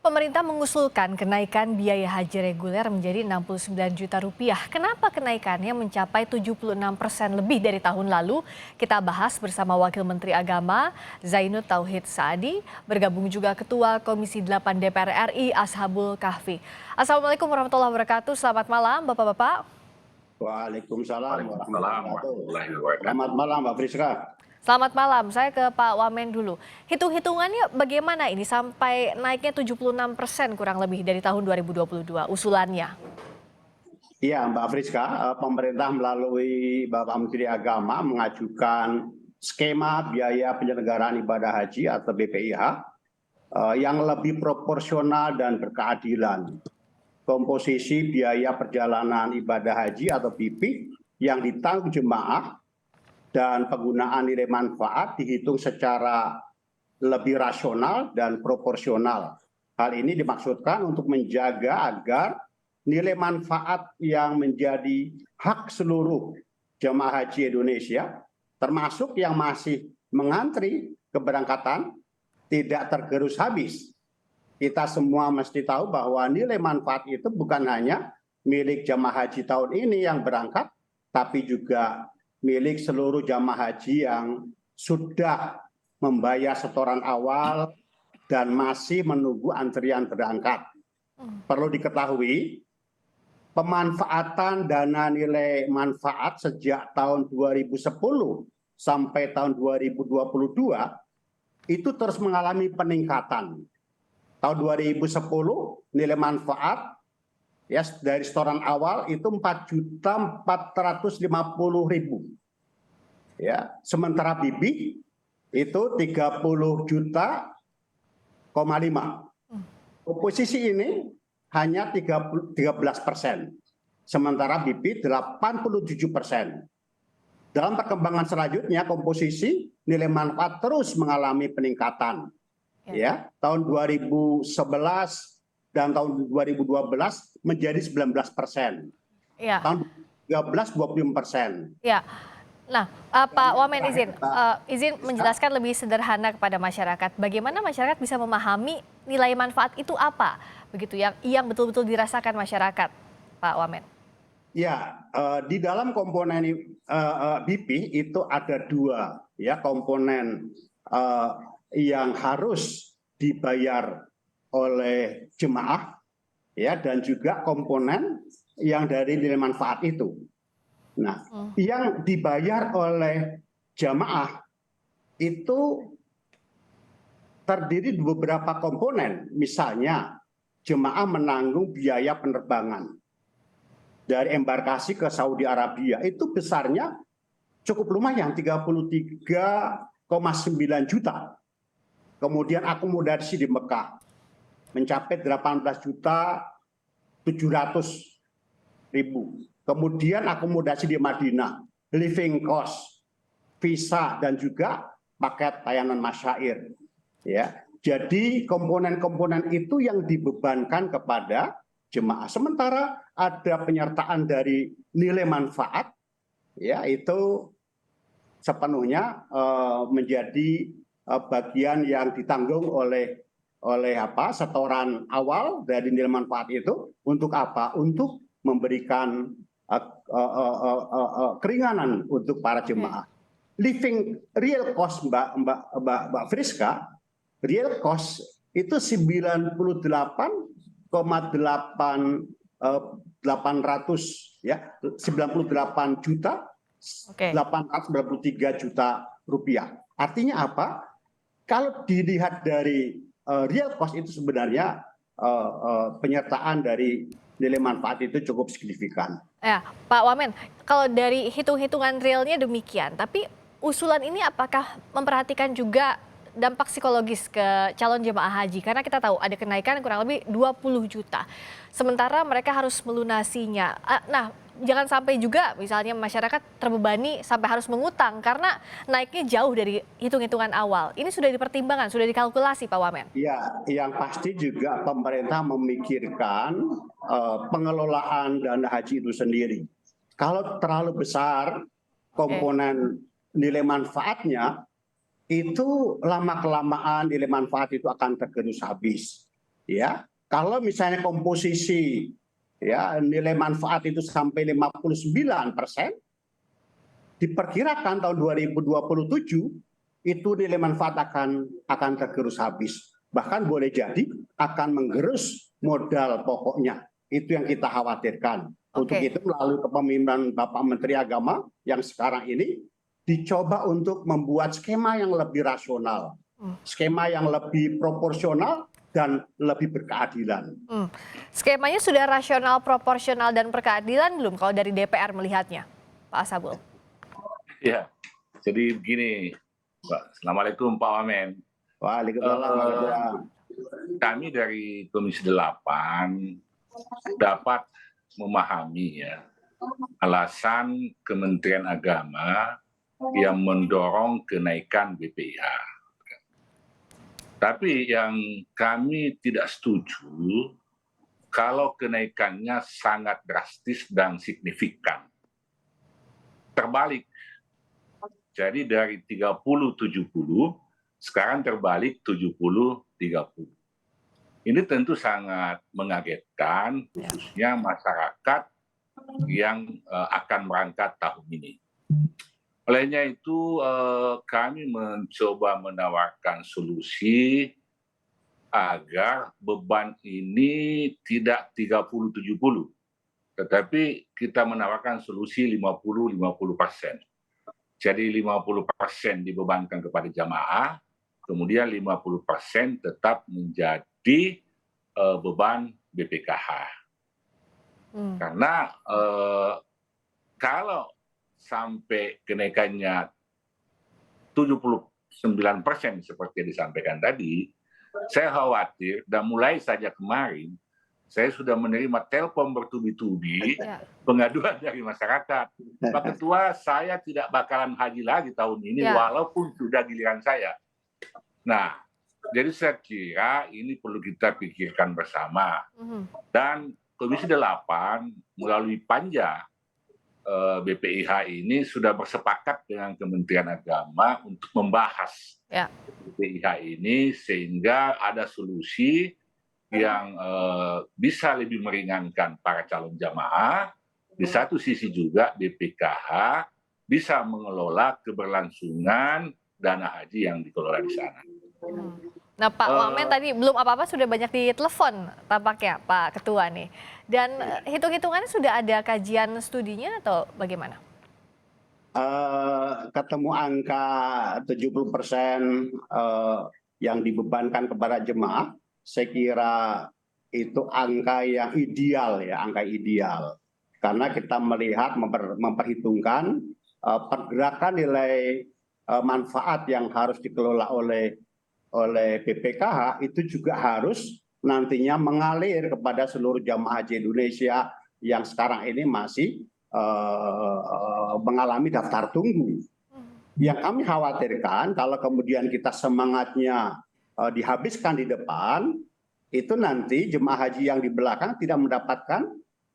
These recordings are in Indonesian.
Pemerintah mengusulkan kenaikan biaya haji reguler menjadi 69 juta rupiah. Kenapa kenaikannya mencapai 76% lebih dari tahun lalu? Kita bahas bersama Wakil Menteri Agama Zainud Tauhid Saadi, bergabung juga Ketua Komisi 8 DPR RI Ashabul Kahfi. Assalamualaikum warahmatullahi wabarakatuh. Selamat malam Bapak-Bapak. Waalaikumsalam warahmatullahi Waalaikumsalam wabarakatuh. warahmatullahi wabarakatuh. Selamat malam Mbak Friska. Selamat malam, saya ke Pak Wamen dulu. Hitung-hitungannya bagaimana ini sampai naiknya 76% kurang lebih dari tahun 2022 usulannya? Iya Mbak Friska, pemerintah melalui Bapak Menteri Agama mengajukan skema biaya penyelenggaraan ibadah haji atau BPIH yang lebih proporsional dan berkeadilan. Komposisi biaya perjalanan ibadah haji atau BP yang ditanggung jemaah dan penggunaan nilai manfaat dihitung secara lebih rasional dan proporsional. Hal ini dimaksudkan untuk menjaga agar nilai manfaat yang menjadi hak seluruh jemaah haji Indonesia, termasuk yang masih mengantri keberangkatan, tidak tergerus habis. Kita semua mesti tahu bahwa nilai manfaat itu bukan hanya milik jemaah haji tahun ini yang berangkat, tapi juga milik seluruh jamaah haji yang sudah membayar setoran awal dan masih menunggu antrian berangkat. Perlu diketahui, pemanfaatan dana nilai manfaat sejak tahun 2010 sampai tahun 2022 itu terus mengalami peningkatan. Tahun 2010 nilai manfaat ya dari setoran awal itu 4.450.000. Ya, sementara BB itu 30 juta, 5. Posisi ini hanya 13%, sementara BP 87%. Dalam perkembangan selanjutnya, komposisi nilai manfaat terus mengalami peningkatan. Ya, tahun 2011 dan tahun 2012 menjadi 19%. Ya. Tahun 2013 20%. Ya. Nah, Pak Wamen izin menjelaskan lebih sederhana kepada masyarakat. Bagaimana masyarakat bisa memahami nilai manfaat itu apa? Begitu yang betul-betul dirasakan masyarakat, Pak Wamen. Ya, di dalam komponen BP itu ada dua ya komponen yang harus dibayar oleh jemaah ya dan juga komponen yang dari nilai manfaat itu. Nah, yang dibayar oleh jemaah itu terdiri dari beberapa komponen. Misalnya, jemaah menanggung biaya penerbangan dari embarkasi ke Saudi Arabia itu besarnya cukup lumayan 33,9 juta. Kemudian akomodasi di Mekah mencapai 18.700.000. Kemudian akomodasi di Madinah, living cost, visa dan juga paket layanan masyair. Ya, jadi komponen-komponen itu yang dibebankan kepada jemaah. Sementara ada penyertaan dari nilai manfaat, ya itu sepenuhnya menjadi bagian yang ditanggung oleh setoran awal dari nilai manfaat itu untuk apa? Untuk memberikan keringanan untuk para jemaah. Living real cost Mbak Friska, real cost itu 98,800 ya 98 juta 893 juta rupiah. Artinya apa? Kalau dilihat dari real cost itu sebenarnya penyertaan dari nilai manfaat itu cukup signifikan. Ya, Pak Wamen, kalau dari hitung-hitungan realnya demikian, tapi usulan ini apakah memperhatikan juga dampak psikologis ke calon jemaah haji? Karena kita tahu ada kenaikan kurang lebih 20 juta. Sementara mereka harus melunasinya. Nah, jangan sampai juga misalnya masyarakat terbebani sampai harus mengutang karena naiknya jauh dari hitung-hitungan awal. Ini sudah dipertimbangkan, sudah dikalkulasi Pak Wamen? Ya, yang pasti juga pemerintah memikirkan pengelolaan dana haji itu sendiri. Kalau terlalu besar komponen nilai manfaatnya, itu lama-kelamaan nilai manfaat itu akan tergerus habis. ya kalau misalnya komposisi ya nilai manfaat itu sampai 59%, diperkirakan tahun 2027 itu nilai manfaat akan tergerus habis. Bahkan boleh jadi akan menggerus modal pokoknya. Itu yang kita khawatirkan. Untuk Oke. itu melalui kepemimpinan Bapak Menteri Agama yang sekarang ini dicoba untuk membuat skema yang lebih rasional, skema yang lebih proporsional dan lebih berkeadilan. Skemanya sudah rasional, proporsional, dan berkeadilan belum kalau dari DPR melihatnya, Pak Asabul? Ya, jadi begini, Pak. Assalamualaikum Pak Wamen. Waalaikumsalam warahmatullahi. Kami dari Komisi 8 dapat memahami ya alasan Kementerian Agama yang mendorong kenaikan BPIH. Tapi yang kami tidak setuju kalau kenaikannya sangat drastis dan signifikan. Terbalik. Jadi dari 30-70, sekarang terbalik 70-30. Ini tentu sangat mengagetkan, khususnya masyarakat yang akan berangkat tahun ini. Olehnya itu kami mencoba menawarkan solusi agar beban ini tidak 30-70, tetapi kita menawarkan solusi 50-50%. Jadi 50% dibebankan kepada jamaah, kemudian 50% tetap menjadi beban BPKH. Karena kalau sampai kenaikannya 79% seperti yang disampaikan tadi, saya khawatir dan mulai saja kemarin saya sudah menerima telepon bertubi-tubi pengaduan dari masyarakat. Pak Ketua, saya tidak bakalan haji lagi tahun ini walaupun sudah giliran saya. Nah, jadi saya kira ini perlu kita pikirkan bersama. Dan Komisi 8 melalui Panja BPIH ini sudah bersepakat dengan Kementerian Agama untuk membahas BPIH ini sehingga ada solusi yang bisa lebih meringankan para calon jamaah. Di satu sisi juga BPKH bisa mengelola keberlangsungan dana haji yang dikelola di sana. Nah Pak Wamen tadi belum apa-apa sudah banyak ditelepon tampaknya Pak Ketua nih. Dan hitung-hitungannya sudah ada kajian studinya atau bagaimana? Ketemu angka 70% yang dibebankan kepada jemaah, saya kira itu angka yang ideal ya, angka ideal. Karena kita melihat, memperhitungkan pergerakan nilai manfaat yang harus dikelola oleh BPKH itu juga harus nantinya mengalir kepada seluruh jamaah haji Indonesia yang sekarang ini masih mengalami daftar tunggu. Yang kami khawatirkan kalau kemudian kita semangatnya dihabiskan di depan, itu nanti jemaah haji yang di belakang tidak mendapatkan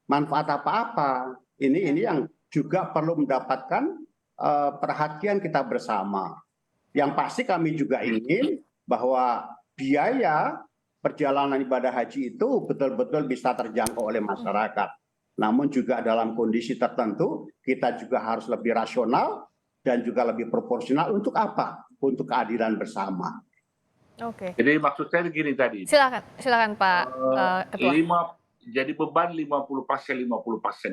manfaat apa-apa. Ini yang juga perlu mendapatkan perhatian kita bersama. Yang pasti kami juga ingin bahwa biaya perjalanan ibadah haji itu betul-betul bisa terjangkau oleh masyarakat. Namun juga dalam kondisi tertentu kita juga harus lebih rasional dan juga lebih proporsional. Untuk apa? Untuk keadilan bersama. Oke. Jadi maksud saya begini tadi. Silakan Pak Ketua. Jadi beban 50%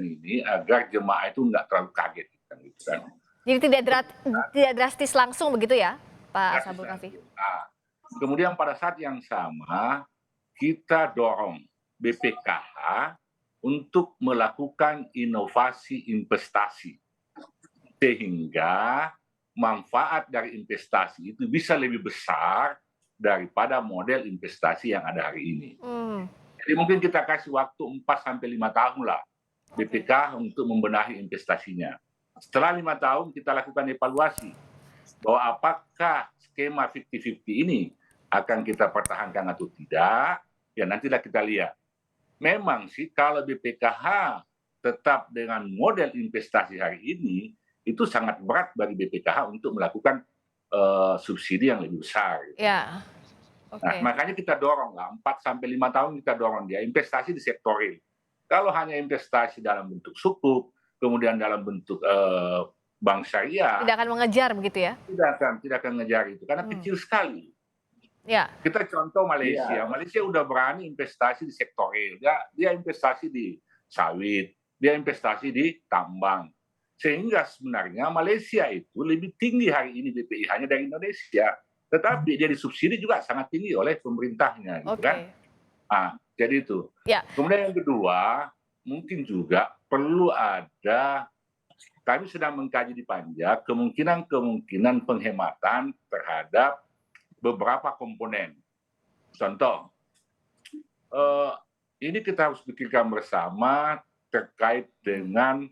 ini agar jemaah itu nggak terlalu kaget. Kan. Jadi tidak drastis langsung begitu ya Pak Asabul Kafi? Nah, kemudian pada saat yang sama kita dorong BPKH untuk melakukan inovasi investasi. Sehingga manfaat dari investasi itu bisa lebih besar daripada model investasi yang ada hari ini. Jadi mungkin kita kasih waktu 4-5 tahun lah BPK untuk membenahi investasinya. Setelah 5 tahun kita lakukan evaluasi bahwa apakah skema 50-50 ini akan kita pertahankan atau tidak, ya nantilah kita lihat. Memang sih kalau BPKH tetap dengan model investasi hari ini, itu sangat berat bagi BPKH untuk melakukan subsidi yang lebih besar. Ya. Nah, Oke. makanya kita dorong lah 4 sampai 5 tahun kita dorong dia investasi di sektor real. Kalau hanya investasi dalam bentuk sukuk, kemudian dalam bentuk bank syariah, Tidak akan mengejar begitu ya? tidak akan ngejar itu karena Hmm. kecil sekali. Ya, Kita contoh Malaysia. Iya. Malaysia udah berani investasi di sektor real. Dia investasi di sawit, dia investasi di tambang. Sehingga sebenarnya Malaysia itu lebih tinggi hari ini BPIH-nya dari Indonesia. Tetapi dia disubsidi juga sangat tinggi oleh pemerintahnya, gitu kan? oke. Jadi itu. Ya, Kemudian yang kedua, mungkin juga perlu ada, kami sedang mengkaji di Panja kemungkinan penghematan terhadap beberapa komponen. Contoh, ini kita harus pikirkan bersama terkait dengan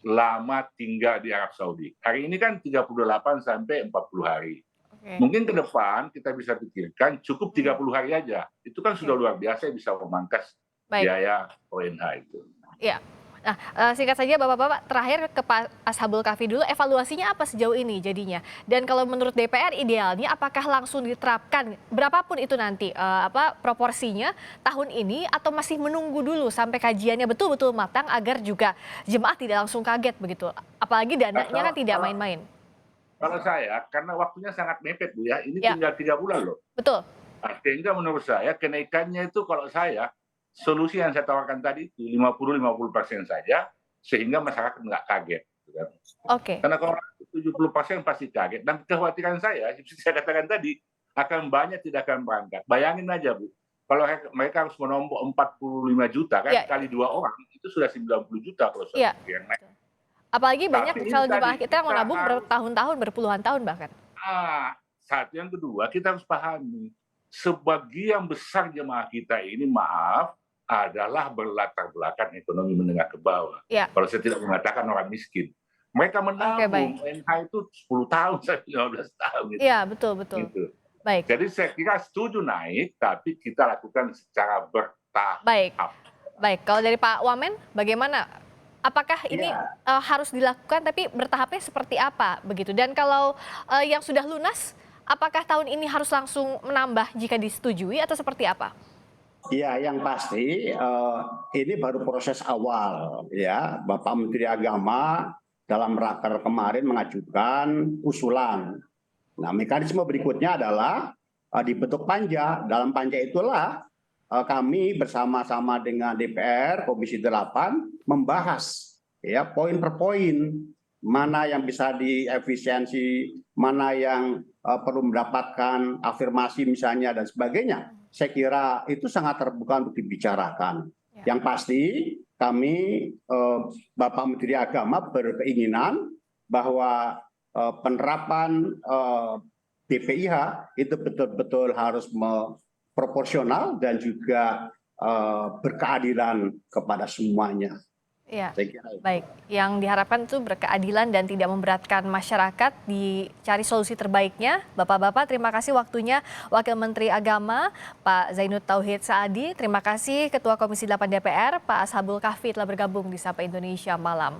lama tinggal di Arab Saudi. Hari ini kan 38 sampai 40 hari. oke. Mungkin ke depan kita bisa pikirkan cukup 30 hari aja. Itu kan sudah luar biasa bisa memangkas Baik. biaya ONH itu. Iya. Nah, singkat saja Bapak-Bapak, terakhir ke Pak Ashabul Kahfi dulu, evaluasinya apa sejauh ini jadinya? Dan kalau menurut DPR idealnya apakah langsung diterapkan berapapun itu nanti proporsinya tahun ini atau masih menunggu dulu sampai kajiannya betul-betul matang agar juga jemaah tidak langsung kaget begitu? Apalagi dananya kan tidak main-main. Kalau saya, karena waktunya sangat mepet Bu ya, ini Ya. tinggal 3 bulan loh. Betul. Sehingga menurut saya kenaikannya itu kalau saya, solusi yang saya tawarkan tadi itu 50-50% saja, sehingga masyarakat nggak kaget. Gitu kan. Oke. Karena kalau 70% pasti kaget. Dan kekhawatiran saya, seperti saya katakan tadi, akan banyak tidak akan berangkat. Bayangin aja Bu, kalau mereka harus menombok 45 juta kan, Ya. kali 2 orang, itu sudah 90 juta kalau Iya. yang naik. Apalagi banyak Tapi ini calon jemaah tadi, kita yang mau kita nabung harus- bertahun-tahun, berpuluhan tahun bahkan. Satu, yang kedua, kita harus pahami, sebagian besar jemaah kita ini, maaf, adalah berlatar belakang ekonomi menengah ke bawah. Ya. Kalau saya tidak mengatakan orang miskin. Mereka menabung baik. ONH itu 10 tahun sampai 15 tahun. Gitu. Iya, betul. Gitu. Baik. Jadi saya kira setuju naik, tapi kita lakukan secara bertahap. Baik. Kalau dari Pak Wamen, bagaimana? Apakah ini harus dilakukan, tapi bertahapnya seperti apa begitu? Dan kalau yang sudah lunas, apakah tahun ini harus langsung menambah jika disetujui atau seperti apa? Ya, yang pasti ini baru proses awal ya. Bapak Menteri Agama dalam raker kemarin mengajukan usulan. Nah, mekanisme berikutnya adalah dibentuk panja. Dalam panja itulah kami bersama-sama dengan DPR Komisi 8 membahas ya poin per poin mana yang bisa diefisiensi, mana yang perlu mendapatkan afirmasi misalnya dan sebagainya. Saya kira itu sangat terbuka untuk dibicarakan. Ya. Yang pasti kami Bapak Menteri Agama berkeinginan bahwa penerapan BPIH itu betul-betul harus proporsional dan juga berkeadilan kepada semuanya. Iya, Saya kira itu. baik. Yang diharapkan itu berkeadilan dan tidak memberatkan masyarakat, dicari solusi terbaiknya. Bapak-bapak, terima kasih waktunya. Wakil Menteri Agama, Pak Zainud Tauhid Saadi. Terima kasih Ketua Komisi 8 DPR, Pak Ashabul Kahfi telah bergabung di Sapa Indonesia Malam.